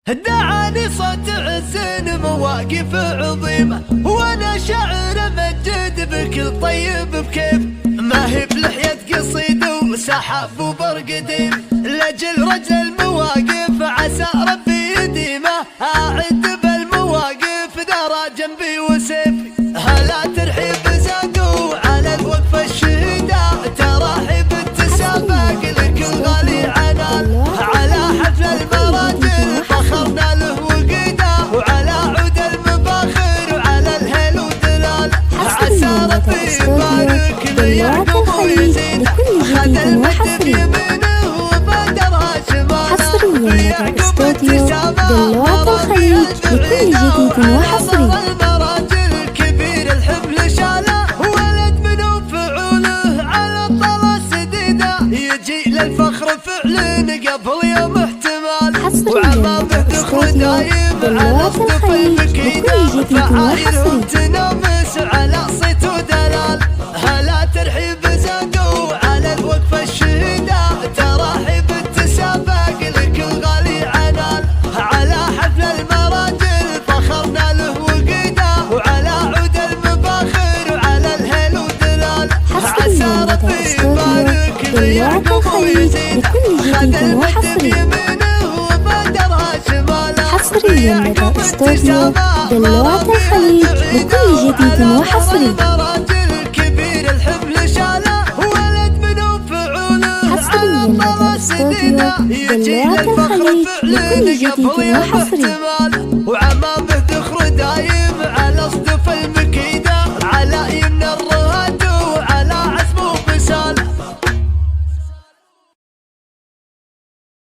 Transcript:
دعاني صوت عزين مواقف عظيمة، وانا شاعر مجد بكل طيب بكيف. ما هي بلحية قصيد وسحاب وبرق ديم، لاجل رجل المواقف عسى ربي يديمه. اعد بالمواقف دارا جنبي وسيفي، هلا ترحيب زادوا على الوقفة الشهيدة. تراحيب التسابق لكل غالي عنان، على حفل المراجل فخرنا له وقيده، وعلى عود المباخر وعلى الهيل ودلال. عسى ربي يبارك ليعقوب ويزيد، خذ المد بيمينه وبادرها شماله. بيعقوب التسابق الخليج لكل جديد وحصري. المراجل الكبير الحفل شاله، ولد منو فعوله على الطلا سديده. يجي للفخر فعل قبل يوم احتمال، وعمامه دخل دايم على الطفل بكيده. فعايرهم تنامس على صيت ودلال، هلا ترحيب زادوا على الوقفة الشهيدة. تراحيب التسابق لكل غالي عنان، على حفل المراجل فخرنا له وقيده، وعلى عود المباخر وعلى الهيل ودلال. عسى ربي يبارك ليعقوب ويزيد، خذ المد بيمينه وبادرها شماله. حصريا لدى استوديو دلوعة الخليج لكل جديد وحصري. المراجل الكبير الحفل شاله، ولد منو فعوله حصريا لدى استوديو يجي دلوعة للفخر الخليج فعل لكل جديد قبل يوم وحصري. احتمال، وعما